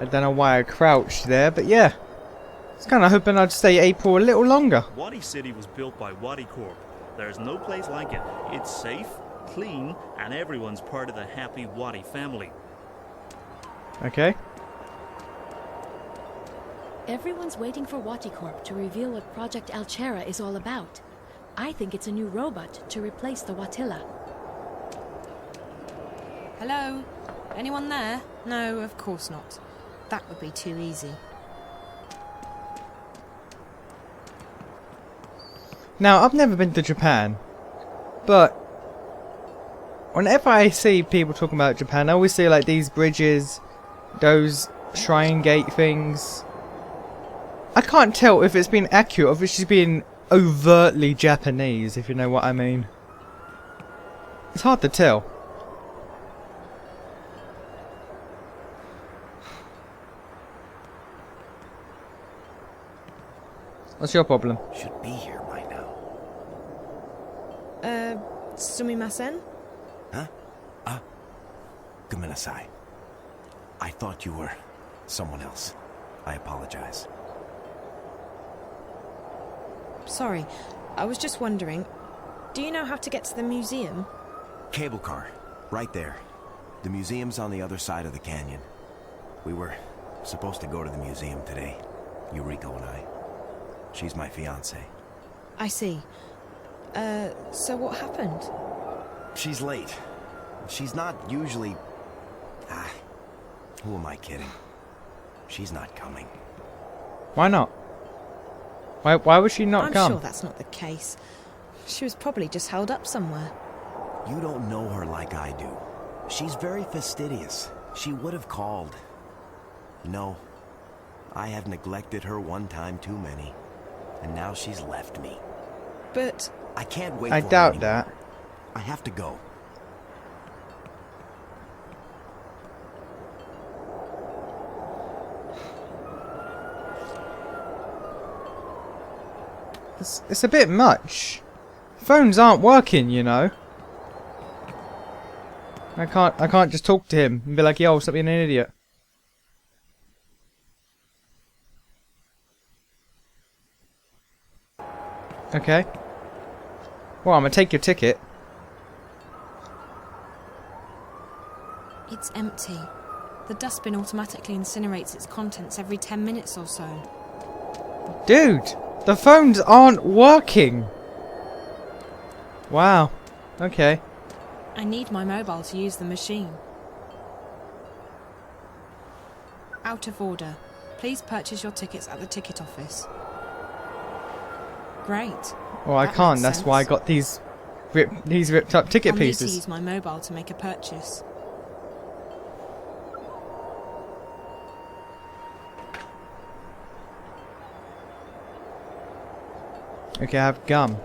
I don't know why I crouched there, but yeah. I was kind of hoping I'd stay April a little longer. Wati City was built by WATICorp. There's no place like it. It's safe, clean, and everyone's part of the happy Wati family. Okay. Everyone's waiting for WATICorp to reveal what Project Alchera is all about. I think it's a new robot to replace the Watilla. Hello? Anyone there? No, of course not. That would be too easy. Now, I've never been to Japan, but whenever I see people talking about Japan, I always see like these bridges, those shrine gate things. I can't tell if it's been accurate or if it's just been overtly Japanese, if you know what I mean. It's hard to tell. What's your problem? Should be here by now. Sumimasen? Huh? Gomenasai. I thought you were someone else. I apologize. Sorry, I was just wondering, do you know how to get to the museum? Cable car, right there. The museum's on the other side of the canyon. We were supposed to go to the museum today, Yuriko and I. She's my fiancé. I see. So what happened? She's late. She's not usually... who am I kidding? She's not coming. Why not? Why would she not come? I'm sure that's not the case. She was probably just held up somewhere. You don't know her like I do. She's very fastidious. She would have called. No, I have neglected her one time too many. And now she's left me. But... I can't wait I for her doubt anymore. that. I have to go. It's a bit much. Phones aren't working, you know. I can't just talk to him and be like, yo, stop being an idiot. Okay. Well, I'm gonna take your ticket. it's empty. The dustbin automatically incinerates its contents every 10 minutes or so. Dude, the phones aren't working. Wow. Okay. I need my mobile to use the machine. Out of order. Please purchase your tickets at the ticket office. Great. Well, I That can't. makes That's sense. why I got these ripped up ticket I'll need to pieces. use my mobile to make a purchase. Okay, I have gum.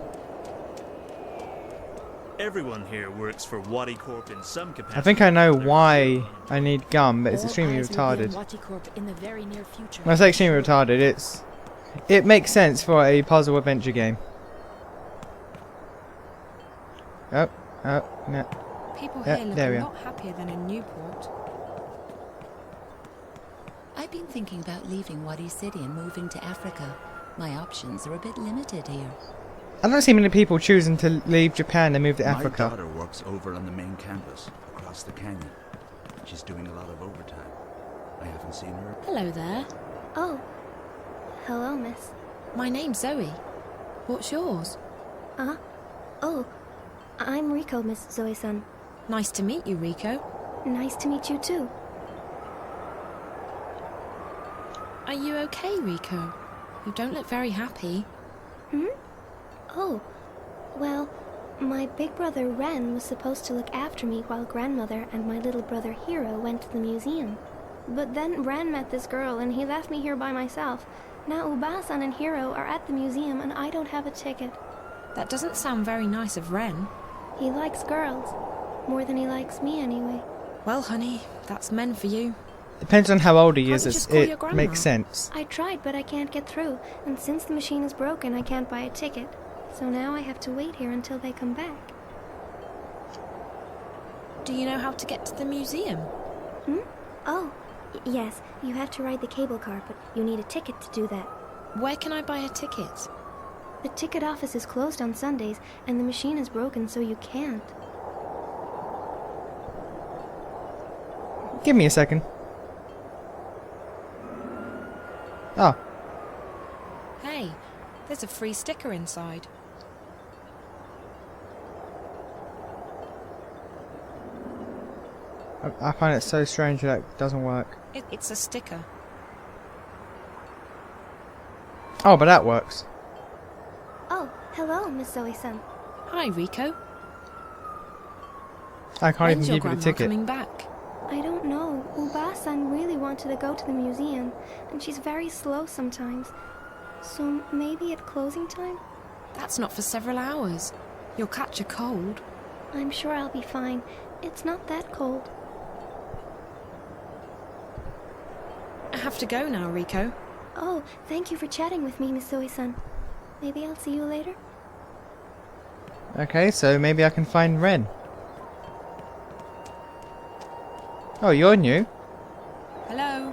Everyone here works for WATICorp in some capacity. I think I know why I need gum, but it's All extremely eyes will be on retarded. WATICorp in the very near future. When I say extremely retarded, it makes sense for a puzzle adventure game. Oh, no. People Yeah, here look there we a are. lot happier than in Newport. I've been thinking about leaving Wadi City and moving to Africa. My options are a bit limited here. I don't see many people choosing to leave Japan and move to My Africa. daughter works over on the main campus, across the canyon. She's doing a lot of overtime. I haven't seen her. Hello there. Oh. Hello, miss. My name's Zoe. What's yours? Oh. I'm Rico, Miss Zoe-san. Nice to meet you, Rico. Nice to meet you, too. Are you okay, Rico? You don't look very happy. Oh. Well, my big brother Ren was supposed to look after me while grandmother and my little brother Hiro went to the museum. But then Ren met this girl and he left me here by myself. Now Uba-san and Hiro are at the museum and I don't have a ticket. That doesn't sound very nice of Ren. He likes girls. More than he likes me, anyway. Well, honey, that's men for you. Depends on how old he Can't is. you just call your It grandma? makes sense. I tried, but I can't get through. And since the machine is broken, I can't buy a ticket. So now I have to wait here until they come back. Do you know how to get to the museum? Oh, Yes, you have to ride the cable car, but you need a ticket to do that. Where can I buy a ticket? The ticket office is closed on Sundays, and the machine is broken, so you can't. Give me a second. Oh, Hey, there's a free sticker inside. I find it so strange that it doesn't work. It's a sticker. Oh, but that works. Oh, hello, Miss Zoe-san. Hi, Rico. I can't When's even your give you the grandma ticket. coming back? I don't know. Uba-san really wanted to go to the museum, and she's very slow sometimes. So maybe at closing time? That's not for several hours. You'll catch a cold. I'm sure I'll be fine. It's not that cold. I have to go now, Rico. Oh, thank you for chatting with me, Miss Zoe-san. Maybe I'll see you later? Okay, so maybe I can find Ren. Oh, you're new. Hello?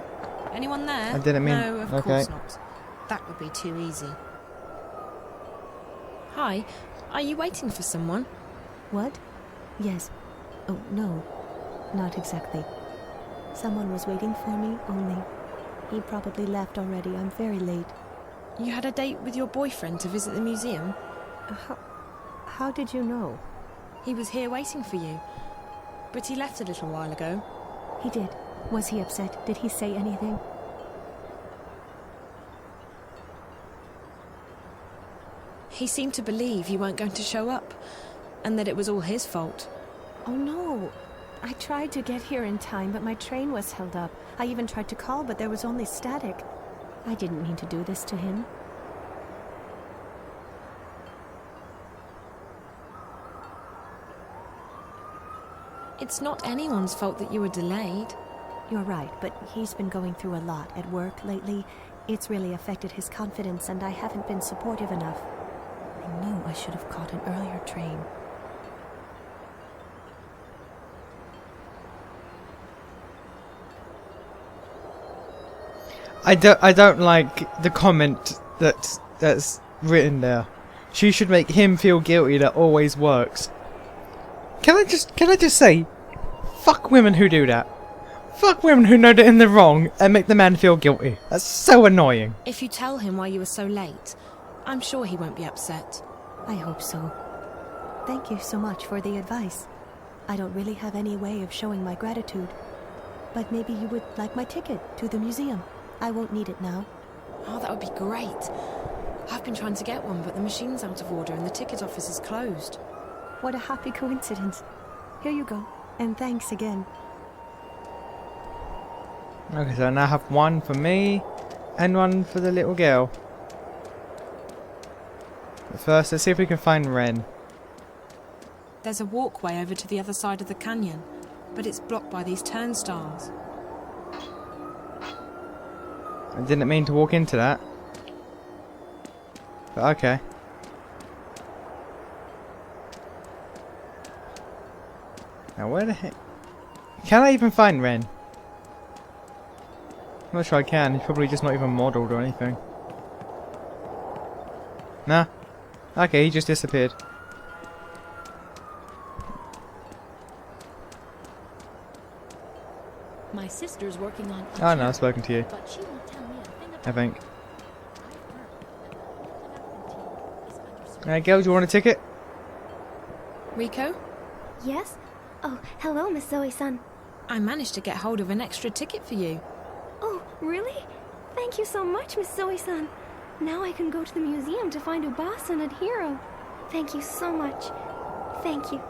Anyone there? I didn't mean- No, of okay. course not. That would be too easy. Hi, are you waiting for someone? What? Yes. Oh, no. Not exactly. Someone was waiting for me, only. He probably left already. I'm very late. You had a date with your boyfriend to visit the museum? How did you know? He was here waiting for you. But he left a little while ago. He did. Was he upset? Did he say anything? He seemed to believe you weren't going to show up, and that it was all his fault. Oh, no. I tried to get here in time, but my train was held up. I even tried to call, but there was only static. I didn't mean to do this to him. It's not anyone's fault that you were delayed. You're right, but he's been going through a lot at work lately. It's really affected his confidence, and I haven't been supportive enough. I knew I should have caught an earlier train. I don't like the comment that's written there. She should make him feel guilty. That always works. Can I just say, fuck women who do that. Fuck women who know they're in the wrong and make the man feel guilty. That's so annoying. If you tell him why you were so late, I'm sure he won't be upset. I hope so. Thank you so much for the advice. I don't really have any way of showing my gratitude. But maybe you would like my ticket to the museum. I won't need it now. Oh, that would be great. I've been trying to get one, but the machine's out of order and the ticket office is closed. What a happy coincidence. Here you go. And thanks again. Okay, so I now have one for me and one for the little girl. But first, let's see if we can find Ren. There's a walkway over to the other side of the canyon, but it's blocked by these turnstiles. I didn't mean to walk into that. But okay. Now where the heck... Can I even find Ren? I'm not sure I can. He's probably just not even modelled or anything. Nah. Okay, he just disappeared. My sister's working on. Oh no, I've spoken to you. But she won't tell me a thing about I think. it. I've heard that the development team is under Hey girl, do you want a ticket? Rico, Yes? Oh, hello, Miss Zoe-san. I managed to get hold of an extra ticket for you. Oh, really? Thank you so much, Miss Zoe-san. Now I can go to the museum to find Uba-san and Hiro. Thank you so much. Thank you.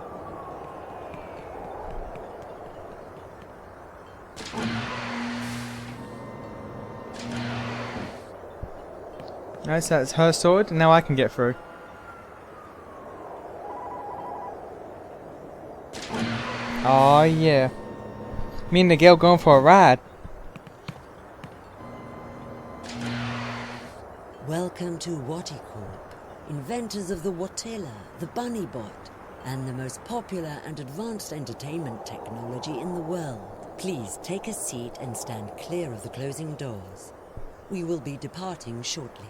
Alright, so that's her sword, and now I can get through. Oh yeah. Me and the girl going for a ride. Welcome to WATICorp, inventors of the Watela, the Bunny Bot, and the most popular and advanced entertainment technology in the world. Please take a seat and stand clear of the closing doors. We will be departing shortly.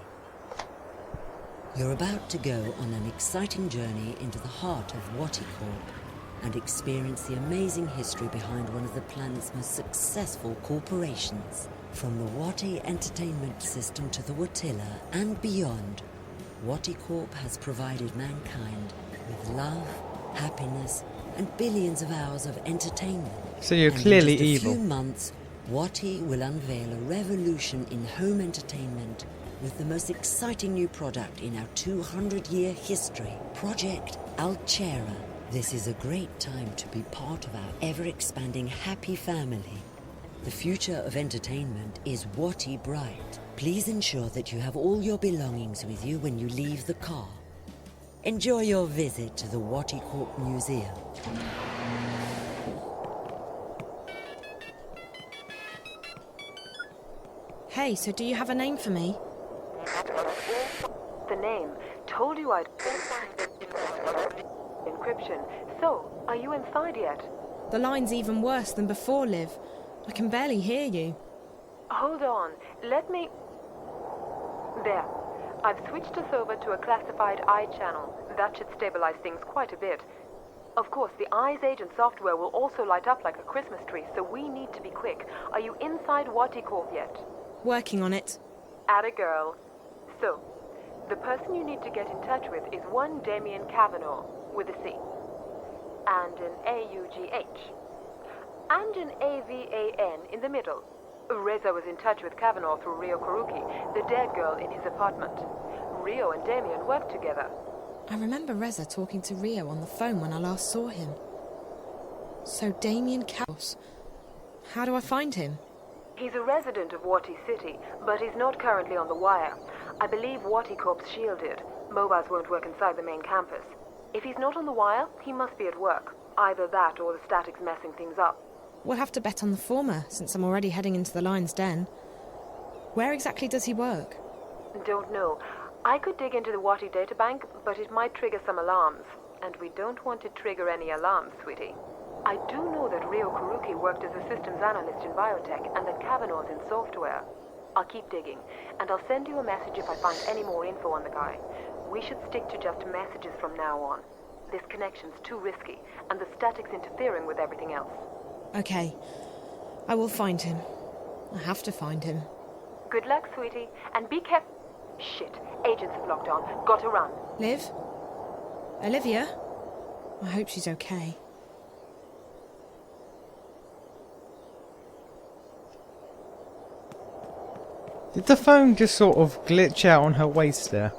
You're about to go on an exciting journey into the heart of WATICorp and experience the amazing history behind one of the planet's most successful corporations. From the Wati entertainment system to the Watilla and beyond, WATICorp has provided mankind with love, happiness, and billions of hours of entertainment. So you're And clearly in just evil. a few months, Wati will unveil a revolution in home entertainment with the most exciting new product in our 200-year history, Project Altera. This is a great time to be part of our ever-expanding happy family. The future of entertainment is Wati bright. Please ensure that you have all your belongings with you when you leave the car. Enjoy your visit to the WATICorp Museum. Hey, so do you have a name for me? The name. Told you I'd... Encryption. So, are you inside yet? The line's even worse than before, Liv. I can barely hear you. Hold on. Let me... There. I've switched us over to a classified I channel. That should stabilize things quite a bit. Of course, the Eyes agent software will also light up like a Christmas tree, so we need to be quick. Are you inside WATICorp yet? Working on it. Atta girl. So, the person you need to get in touch with is one Damien Cavanaugh, with a C. And an A-U-G-H. And an A-V-A-N in the middle. Reza was in touch with Cavanaugh through Rio Kuruki, the dead girl in his apartment. Rio and Damien worked together. I remember Reza talking to Rio on the phone when I last saw him. So Damien Caos. How do I find him? He's a resident of Wati City, but he's not currently on the wire. I believe WATICorp's shielded. Mobiles won't work inside the main campus. If he's not on the wire, he must be at work. Either that or the static's messing things up. We'll have to bet on the former, since I'm already heading into the lion's den. Where exactly does he work? Don't know. I could dig into the Wati databank, but it might trigger some alarms. And we don't want to trigger any alarms, sweetie. I do know that Rio Kuruki worked as a systems analyst in biotech and that Kavanaugh's in software. I'll keep digging, and I'll send you a message if I find any more info on the guy. We should stick to just messages from now on. This connection's too risky, and the static's interfering with everything else. Okay. I will find him. I have to find him. Good luck, sweetie, and be careful. Shit, agents have locked on. Gotta run. Liv? Olivia? I hope she's okay. Did the phone just sort of glitch out on her waist there?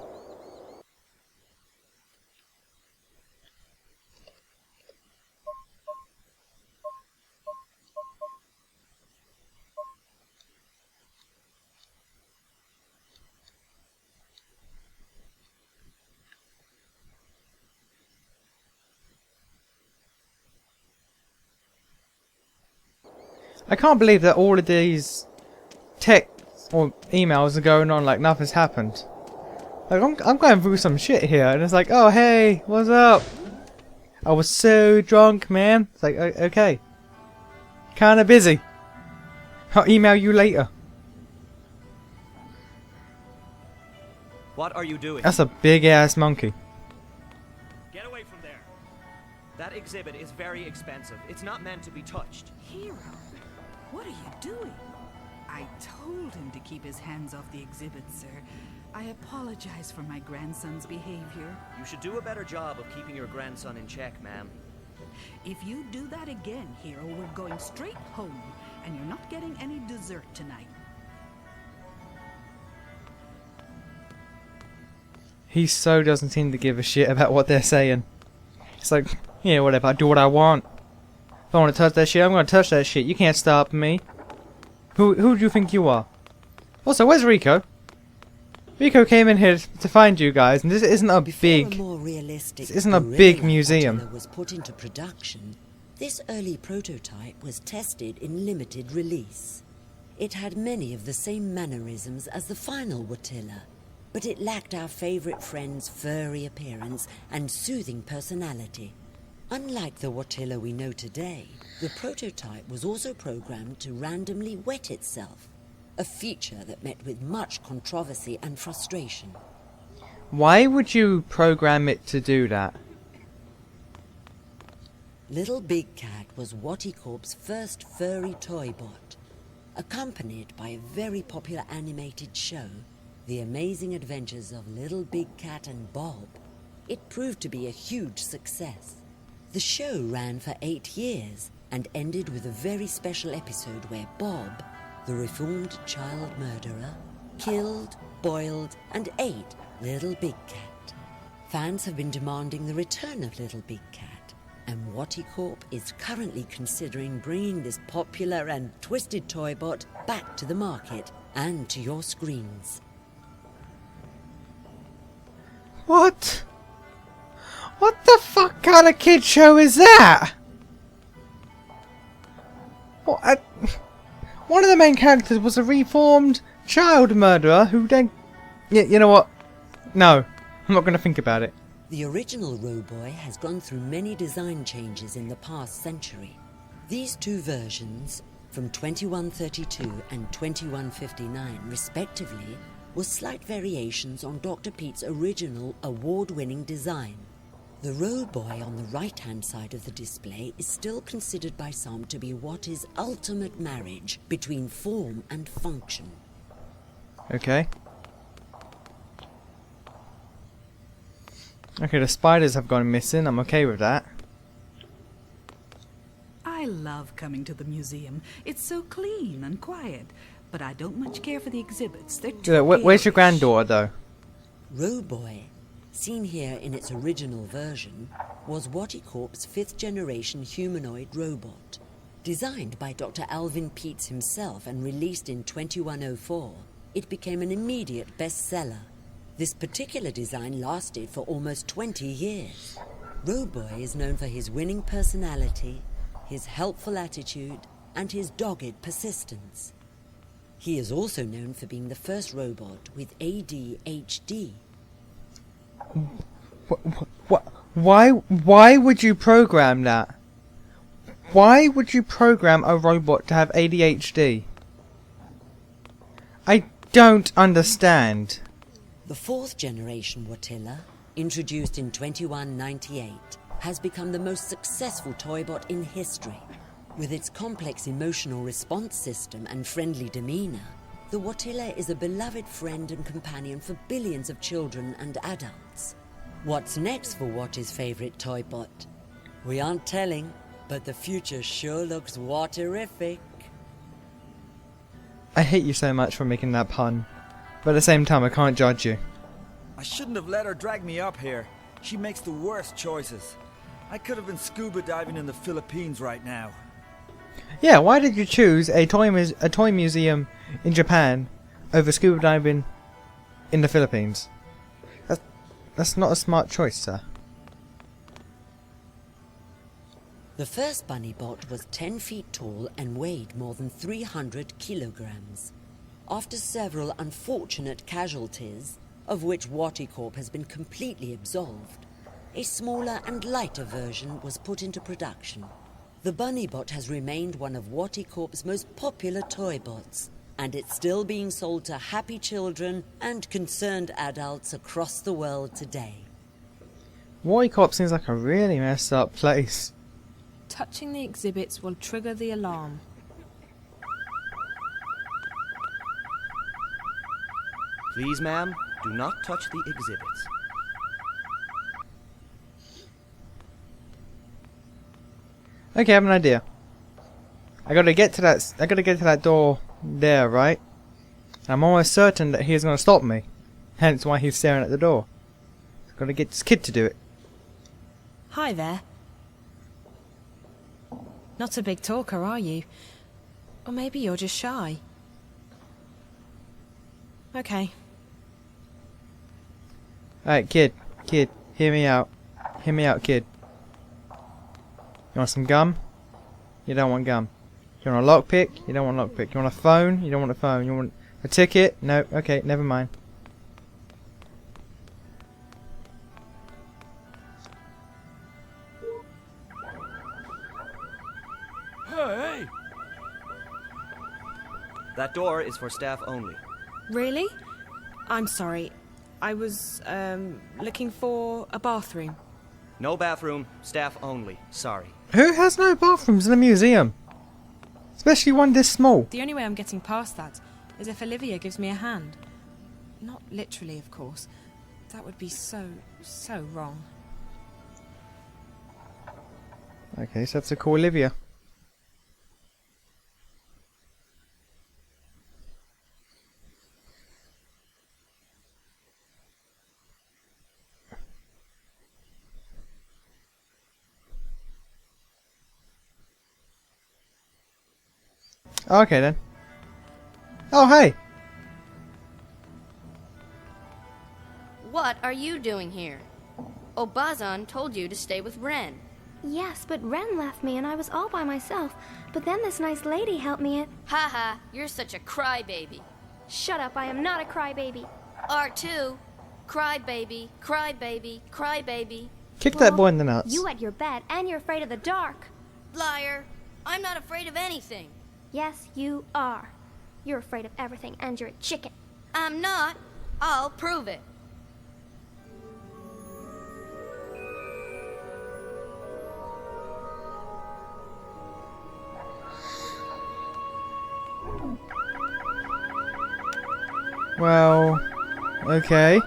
I can't believe that all of these texts or emails are going on like nothing's happened. Like I'm going through some shit here, and it's like, oh hey, what's up? I was so drunk, man. It's like, okay, kinda busy. I'll email you later. What are you doing? That's a big ass monkey. Get away from there. That exhibit is very expensive. It's not meant to be touched. Hero, what are you doing? I told him to keep his hands off the exhibit, sir. I apologize for my grandson's behavior. You should do a better job of keeping your grandson in check, ma'am. If you do that again, Hero, we're going straight home, and you're not getting any dessert tonight. He so doesn't seem to give a shit about what they're saying. It's like, yeah, whatever, I do what I want. If I want to touch that shit, I'm gonna touch that shit. You can't stop me. Who do you think you are? Also, where's Rico? Rico came in here to find you guys, and this isn't a big... This isn't a big museum. Was put into production. This early prototype was tested in limited release. It had many of the same mannerisms as the final Watilla, but it lacked our favorite friend's furry appearance and soothing personality. Unlike the Watilla we know today, the prototype was also programmed to randomly wet itself, a feature that met with much controversy and frustration. Why would you program it to do that? Little Big Cat was WATICorp's first furry toy bot, accompanied by a very popular animated show, The Amazing Adventures of Little Big Cat and Bob. It proved to be a huge success. The show ran for 8 years and ended with a very special episode where Bob, the reformed child murderer, killed, boiled, and ate Little Big Cat. Fans have been demanding the return of Little Big Cat, and WATICorp is currently considering bringing this popular and twisted toy bot back to the market and to your screens. What? What the fuck kind of kid show is that? What? One of the main characters was a reformed child murderer who then... You know what? No, I'm not going to think about it. The original Roboy has gone through many design changes in the past century. These two versions, from 2132 and 2159 respectively, were slight variations on Dr. Pete's original award-winning design. The Roboy on the right-hand side of the display is still considered by some to be what is ultimate marriage between form and function. Okay. Okay, the spiders have gone missing. I'm okay with that. I love coming to the museum. It's so clean and quiet. But I don't much care for the exhibits. They're too Where's your granddaughter, though? Roboy, seen here in its original version, was WATICorp's 5th generation humanoid robot. Designed by Dr. Alvin Peets himself and released in 2104, it became an immediate bestseller. This particular design lasted for almost 20 years. Roboy is known for his winning personality, his helpful attitude, and his dogged persistence. He is also known for being the first robot with ADHD. Why would you program that? Why would you program a robot to have ADHD? I don't understand. The 4th generation Watilla, introduced in 2198, has become the most successful toybot in history. With its complex emotional response system and friendly demeanor, the Watilla is a beloved friend and companion for billions of children and adults. What's next for Watty's favorite toybot? We aren't telling, but the future sure looks Watterific. I hate you so much for making that pun, but at the same time I can't judge you. I shouldn't have let her drag me up here. She makes the worst choices. I could have been scuba diving in the Philippines right now. Yeah, why did you choose a toy museum in Japan over scuba diving in the Philippines? That's not a smart choice, sir. The first bunny bot was 10 feet tall and weighed more than 300 kilograms. After several unfortunate casualties, of which WATICorp has been completely absolved, a smaller and lighter version was put into production. The bunny bot has remained one of WATICorp's most popular toy bots, and it's still being sold to happy children and concerned adults across the world today. WATICorp seems like a really messed up place. Touching the exhibits will trigger the alarm. Please, ma'am, do not touch the exhibits. Okay, I have an idea. I gotta get to that door there, right? I'm almost certain that he's gonna stop me. Hence why he's staring at the door. I've gotta get this kid to do it. Hi there. Not a big talker, are you? Or maybe you're just shy. Okay. Alright, kid, hear me out. Hear me out, kid. You want some gum? You don't want gum. You want a lockpick? You don't want a lockpick. You want a phone? You don't want a phone. You want a ticket? No, okay, never mind. floor is for staff only. Really? I'm sorry. I was, looking for a bathroom. No bathroom, staff only. Sorry. Who has no bathrooms in a museum? Especially one this small. The only way I'm getting past that is if Olivia gives me a hand. Not literally, of course. That would be so wrong. Okay, so I have to call Olivia. Okay then. Oh, hey! What are you doing here? Obazan told you to stay with Ren. Yes, but Ren left me and I was all by myself. But then this nice lady helped me at... Haha, you're such a crybaby. Shut up, I am not a crybaby. R2, crybaby, crybaby, crybaby. Kick that boy in the nuts. You wet your bed and you're afraid of the dark. Liar, I'm not afraid of anything. Yes, you are. You're afraid of everything and you're a chicken. I'm not. I'll prove it. Well, okay.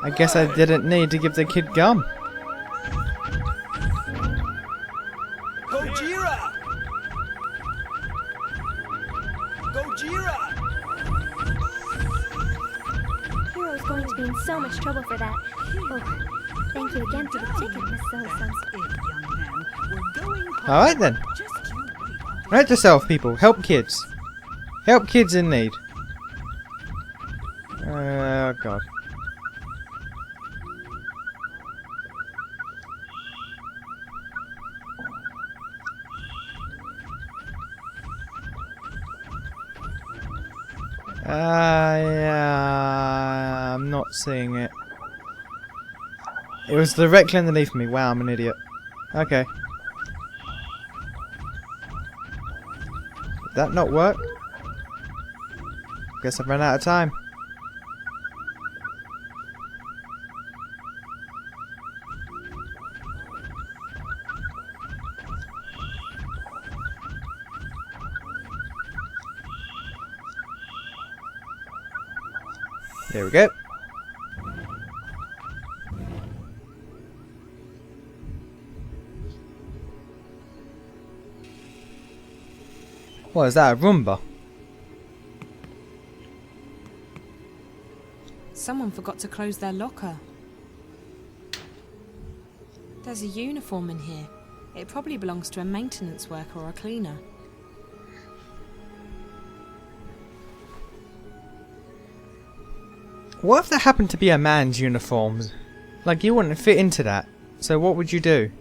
I guess I didn't need to give the kid gum. Gojira! Gojira! Hero's going to be in so much trouble for that. Oh, thank you again for the ticket, Miss So-So. Alright then. Note to self, people. Help kids. Help kids in need. Oh, God. Yeah, I'm not seeing it. It was directly underneath me. Wow, I'm an idiot. Okay. Did that not work? Guess I've run out of time. There we go. What is that, a Roomba? Someone forgot to close their locker. There's a uniform in here. It probably belongs to a maintenance worker or a cleaner. What if there happened to be a man's uniform? Like, you wouldn't fit into that. So what would you do?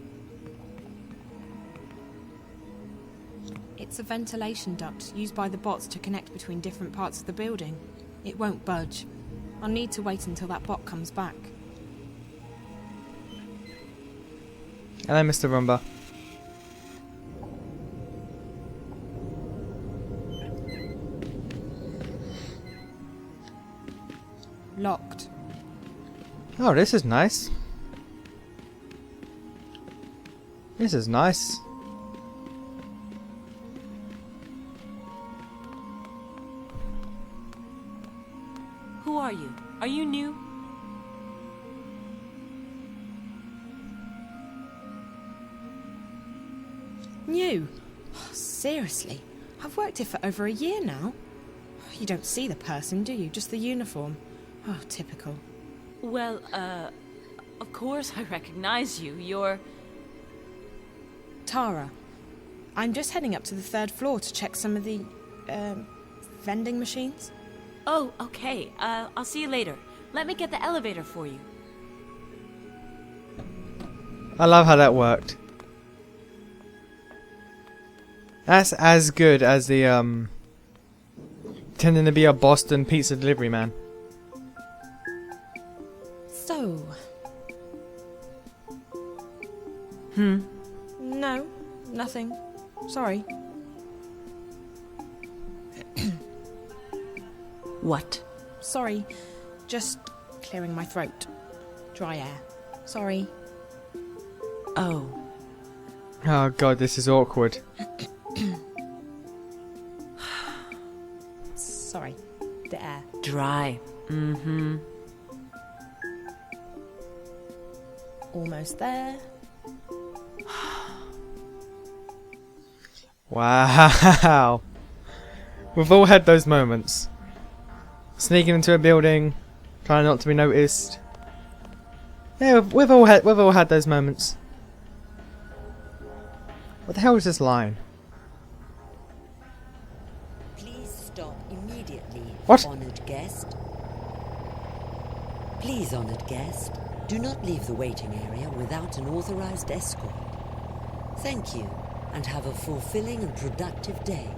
It's a ventilation duct used by the bots to connect between different parts of the building. It won't budge. I'll need to wait until that bot comes back. Hello, Mr. Roomba. Locked. Oh, this is nice. This is nice. Who are you? Are you new? New? Seriously? I've worked here for over a year now. You don't see the person, do you? Just the uniform. Oh, typical. Well, of course I recognize you. You're... Tara. I'm just heading up to the 3rd floor to check some of the, vending machines. Oh, okay. I'll see you later. Let me get the elevator for you. I love how that worked. That's as good as the, pretending to be a Boston pizza delivery man. So... No, Nothing. Sorry. What? Sorry. Just clearing my throat. Dry air. Sorry. Oh. Oh god, this is awkward. Sorry. The air. Dry. Mm-hmm. Almost there. Wow. We've all had those moments. Sneaking into a building, trying not to be noticed. Yeah, we've all had those moments. What the hell is this line? Please stop immediately, What? honored guest. Please, honored guest, do not leave the waiting area without an authorized escort. Thank you, and have a fulfilling and productive day.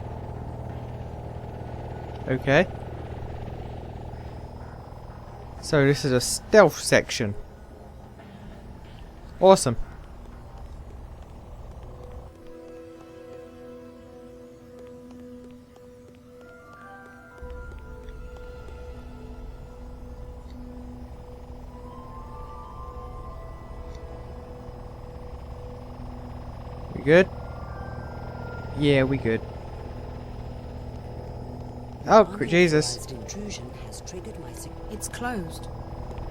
Okay. So this is a stealth section. Awesome. We good? Yeah, we good. Oh, Jesus. Unauthorized intrusion has triggered my It's closed.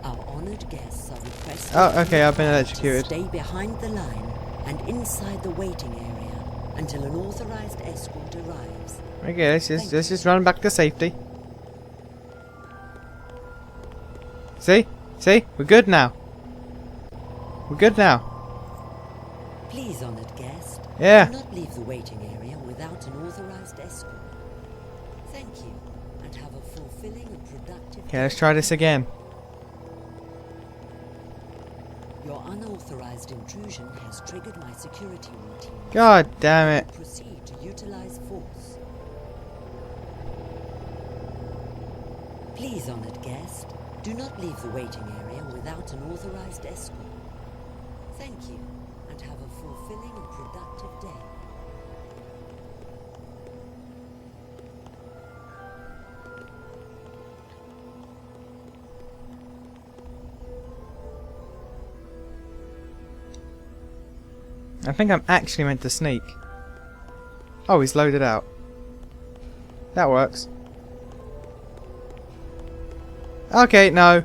Our honored guests are requested Oh, okay, I've been to electrocuted. stay behind the line and inside the waiting area until an authorized escort arrives. Okay, let's just run back to safety. See? See? We're good now. We're good now. Please, honored guest, Yeah. do not leave the waiting area without an authorized escort. Thank you, and have a fulfilling and productive Okay, let's try this again. Your unauthorized intrusion has triggered my security routine. God damn it. Proceed to utilize force. Please, honored guest, do not leave the waiting area without an authorized escort. Thank you, and have a fulfilling and productive day. I think I'm actually meant to sneak. Oh, he's loaded out. That works. Okay, no.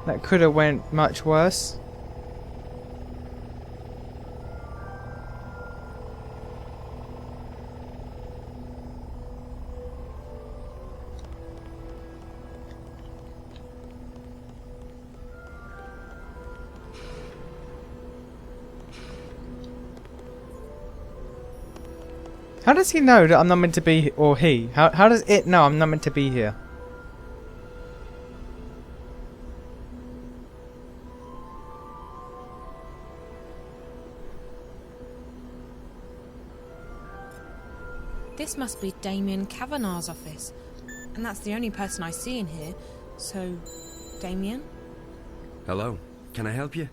That could have went much worse. How does he know that I'm not meant to be, or he? How does it know I'm not meant to be here? This must be Damien Kavanagh's office. And that's the only person I see in here. So, Damien? Hello. Can I help you?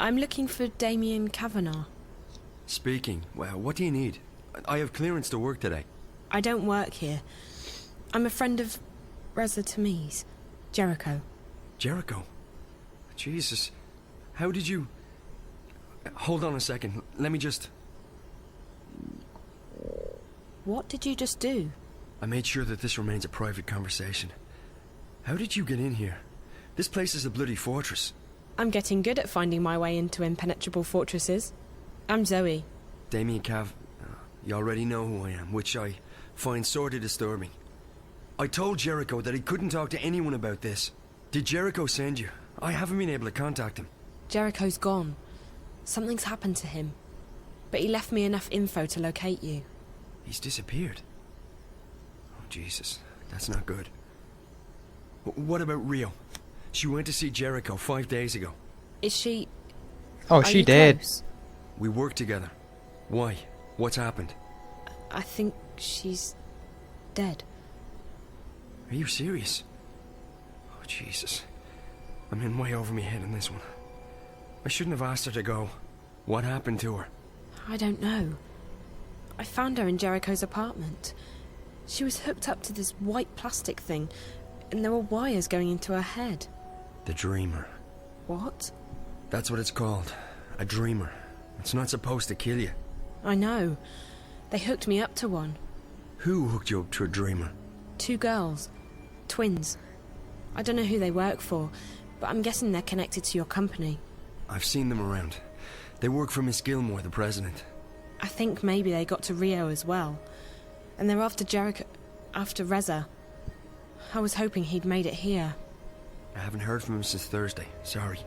I'm looking for Damien Kavanagh. Speaking. Well, what do you need? I have clearance to work today. I don't work here. I'm a friend of Reza Tamiz, Jericho. Jericho? Jesus. How did you... Hold on a second. Let me just... What did you just do? I made sure that this remains a private conversation. How did you get in here? This place is a bloody fortress. I'm getting good at finding my way into impenetrable fortresses. I'm Zoe. Damien Cav... you already know who I am, which I find sorely disturbing. I told Jericho that he couldn't talk to anyone about this. Did Jericho send you? I haven't been able to contact him. Jericho's gone. Something's happened to him. But he left me enough info to locate you. He's disappeared. Oh, Jesus. That's not good. What about Rio? She went to see Jericho 5 days ago. Is she... Oh, she did. Close? We work together. Why? What's happened? I think she's... dead. Are you serious? Oh, Jesus. I'm in way over my head in this one. I shouldn't have asked her to go. What happened to her? I don't know. I found her in Jericho's apartment. She was hooked up to this white plastic thing, and there were wires going into her head. The Dreamer. What? That's what it's called. A Dreamer. It's not supposed to kill you. I know. They hooked me up to one. Who hooked you up to a Dreamer? 2 girls. Twins. I don't know who they work for, but I'm guessing they're connected to your company. I've seen them around. They work for Miss Gilmore, the president. I think maybe they got to Rio as well. And they're after Jericho... after Reza. I was hoping he'd made it here. I haven't heard from him since Thursday. Sorry.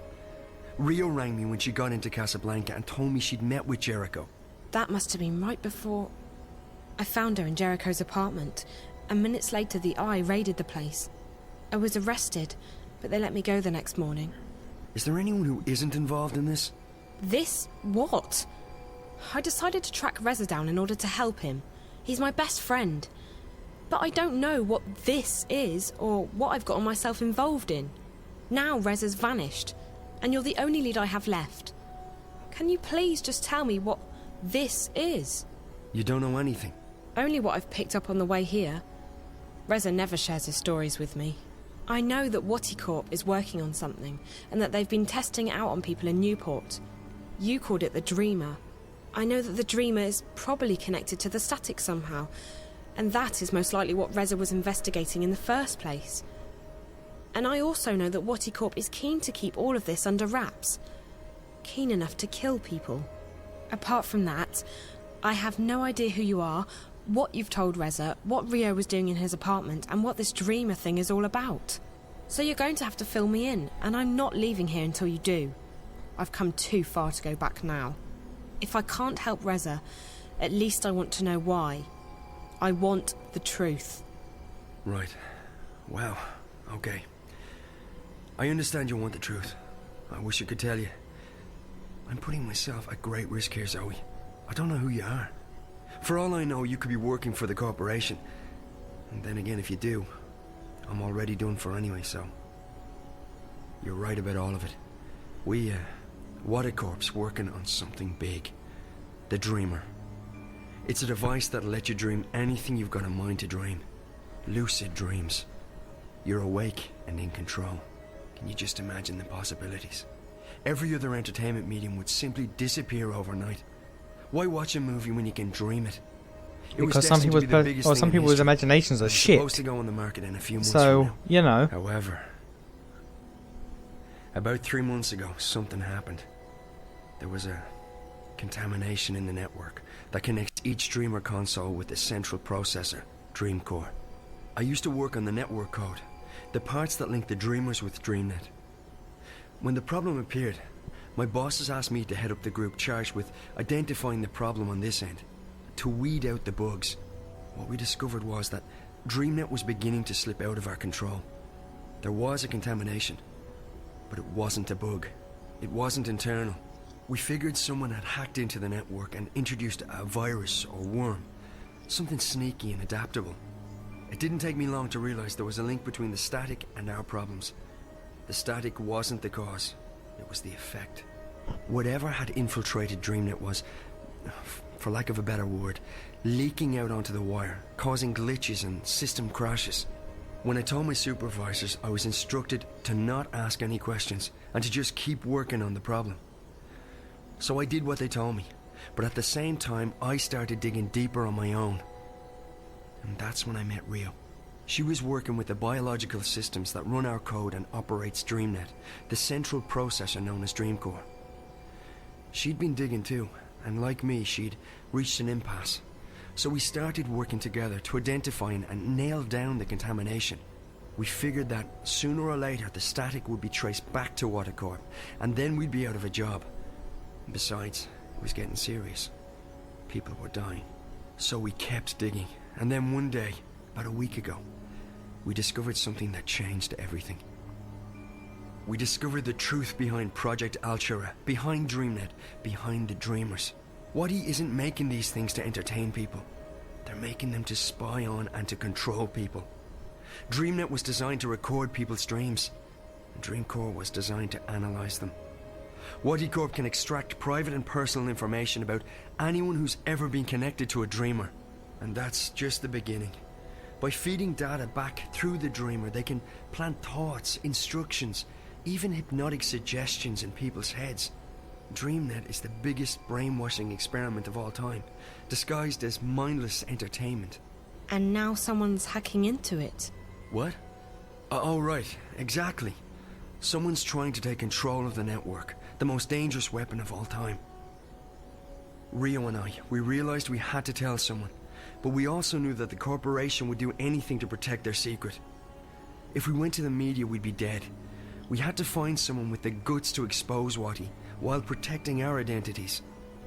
Rio rang me when she got into Casablanca and told me she'd met with Jericho. That must have been right before... I found her in Jericho's apartment, and minutes later the Eye raided the place. I was arrested, but they let me go the next morning. Is there anyone who isn't involved in this? This? What? I decided to track Reza down in order to help him. He's my best friend. But I don't know what this is, or what I've gotten myself involved in. Now Reza's vanished, and you're the only lead I have left. Can you please just tell me what this is? You don't know anything? Only what I've picked up on the way here. Reza never shares his stories with me. I know that WATICorp is working on something, and that they've been testing it out on people in Newport. You called it the Dreamer. I know that the Dreamer is probably connected to the static somehow, and that is most likely what Reza was investigating in the first place. And I also know that WATICorp is keen to keep all of this under wraps. Keen enough to kill people. Apart from that, I have no idea who you are, what you've told Reza, what Rio was doing in his apartment, and what this Dreamer thing is all about. So you're going to have to fill me in, and I'm not leaving here until you do. I've come too far to go back now. If I can't help Reza, at least I want to know why. I want the truth. Right. Well, okay. I understand you want the truth. I wish I could tell you. I'm putting myself at great risk here, Zoe. I don't know who you are. For all I know, you could be working for the corporation. And then again, if you do, I'm already done for anyway, so... You're right about all of it. WATICorp's working on something big. The Dreamer. It's a device that'll let you dream anything you've got a mind to dream. Lucid dreams. You're awake and in control. Can you just imagine the possibilities? Every other entertainment medium would simply disappear overnight. Why watch a movie when you can dream it? Because some people's imaginations are shit. Supposed to go on the market in a few months so, from now. you know. However, about 3 months ago, something happened. There was a contamination in the network that connects each Dreamer console with the central processor, Dreamcore. I used to work on the network code, the parts that link the Dreamers with DreamNet. When the problem appeared, my bosses asked me to head up the group charged with identifying the problem on this end, to weed out the bugs. What we discovered was that DreamNet was beginning to slip out of our control. There was a contamination, but it wasn't a bug. It wasn't internal. We figured someone had hacked into the network and introduced a virus or worm, something sneaky and adaptable. It didn't take me long to realize there was a link between the static and our problems. The static wasn't the cause, it was the effect. Whatever had infiltrated DreamNet was, for lack of a better word, leaking out onto the wire, causing glitches and system crashes. When I told my supervisors, I was instructed to not ask any questions and to just keep working on the problem. So I did what they told me, but at the same time I started digging deeper on my own. And that's when I met Rio. She was working with the biological systems that run our code and operates DreamNet, the central processor known as Dreamcore. She'd been digging too, and like me, she'd reached an impasse. So we started working together to identify and nail down the contamination. We figured that sooner or later the static would be traced back to WATICorp, and then we'd be out of a job. Besides, it was getting serious. People were dying. So we kept digging, and then one day, about a week ago, we discovered something that changed everything. We discovered the truth behind Project Alchera, behind DreamNet, behind the Dreamers. Wadi isn't making these things to entertain people. They're making them to spy on and to control people. DreamNet was designed to record people's dreams. And Dreamcore was designed to analyze them. WATICorp can extract private and personal information about anyone who's ever been connected to a dreamer. And that's just the beginning. By feeding data back through the dreamer, they can plant thoughts, instructions, even hypnotic suggestions in people's heads. DreamNet is the biggest brainwashing experiment of all time, disguised as mindless entertainment. And now someone's hacking into it. What? Oh, right, exactly. Someone's trying to take control of the network, the most dangerous weapon of all time. Rio and I, we realized we had to tell someone, but we also knew that the corporation would do anything to protect their secret. If we went to the media, we'd be dead. We had to find someone with the guts to expose Wati, while protecting our identities.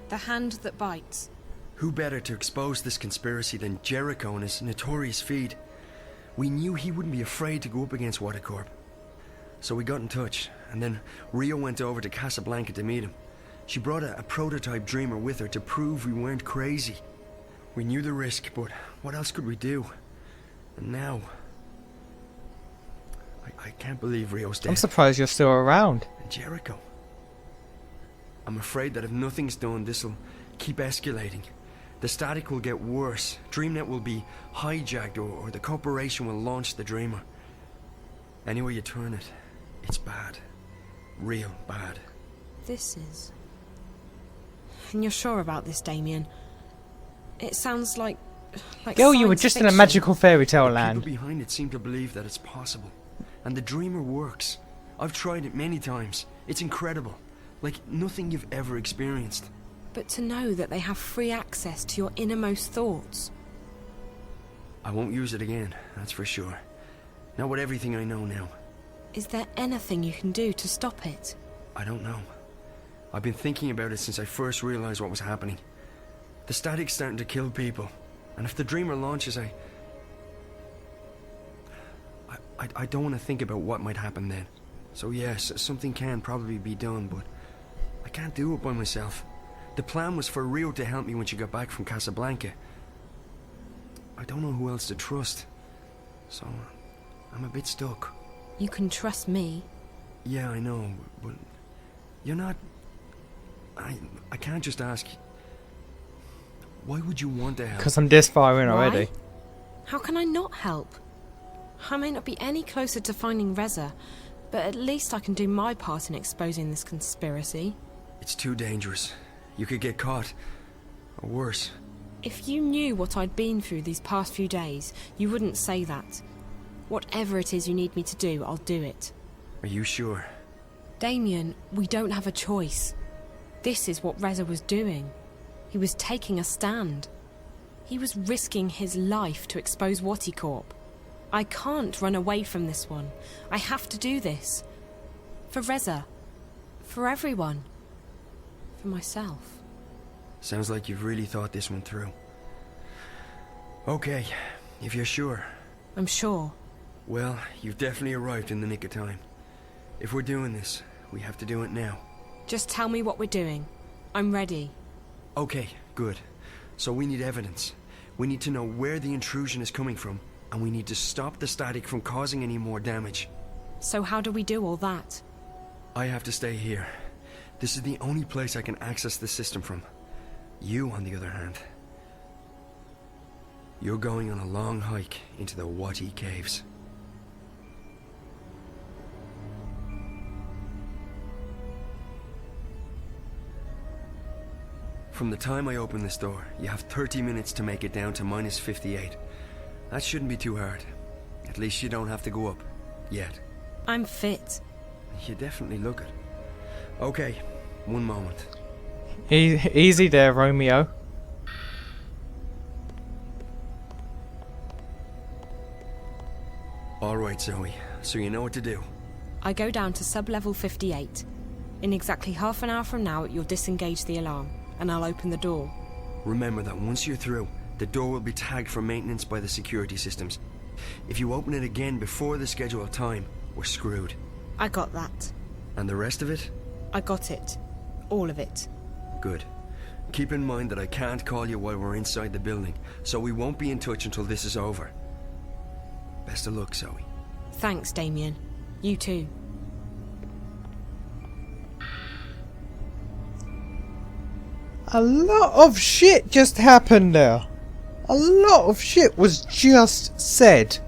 The hand that bites. Who better to expose this conspiracy than Jericho and his notorious feed? We knew he wouldn't be afraid to go up against WATICorp. So we got in touch, and then Rio went over to Casablanca to meet him. She brought a prototype dreamer with her to prove we weren't crazy. We knew the risk, but what else could we do? And now... I can't believe Rio's dead. I'm surprised you're still around. And Jericho. I'm afraid that if nothing's done, this'll keep escalating. The static will get worse. DreamNet will be hijacked, or the corporation will launch the Dreamer. Anyway you turn it, it's bad. Real bad. This is... And you're sure about this, Damien? It sounds like Girl, you were just in a magical fairy tale land. People behind it seem to believe that it's possible. And the Dreamer works. I've tried it many times. It's incredible. Like nothing you've ever experienced. But to know that they have free access to your innermost thoughts. I won't use it again, that's for sure. Not with everything I know now. Is there anything you can do to stop it? I don't know. I've been thinking about it since I first realized what was happening. The static's starting to kill people. And if the Dreamer launches, I don't want to think about what might happen then. So yes, something can probably be done, but I can't do it by myself. The plan was for Rio to help me when she got back from Casablanca. I don't know who else to trust. So, I'm a bit stuck. You can trust me. Yeah, I know, but you're not... I can't just ask... Why would you want to help? Because I'm this far in already. How can I not help? I may not be any closer to finding Reza, but at least I can do my part in exposing this conspiracy. It's too dangerous. You could get caught. Or worse. If you knew what I'd been through these past few days, you wouldn't say that. Whatever it is you need me to do, I'll do it. Are you sure? Damien, we don't have a choice. This is what Reza was doing. He was taking a stand. He was risking his life to expose WATICorp. I can't run away from this one. I have to do this. For Reza. For everyone. For myself. Sounds like you've really thought this one through. Okay, if you're sure. I'm sure. Well, you've definitely arrived in the nick of time. If we're doing this, we have to do it now. Just tell me what we're doing. I'm ready. Okay, good. So we need evidence. We need to know where the intrusion is coming from, and we need to stop the static from causing any more damage. So how do we do all that? I have to stay here. This is the only place I can access the system from. You, on the other hand, you're going on a long hike into the Wati caves. From the time I open this door, you have 30 minutes to make it down to minus 58. That shouldn't be too hard. At least you don't have to go up. Yet. I'm fit. You definitely look it. Okay, one moment. Easy there, Romeo. Alright, Zoe. So you know what to do. I go down to sub-level 58. In exactly half an hour from now, you'll disengage the alarm, and I'll open the door. Remember that once you're through, the door will be tagged for maintenance by the security systems. If you open it again before the scheduled time, we're screwed. I got that. And the rest of it? I got it. All of it. Good. Keep in mind that I can't call you while we're inside the building, so we won't be in touch until this is over. Best of luck, Zoe. Thanks, Damien. You too. A lot of shit just happened there. A lot of shit was just said.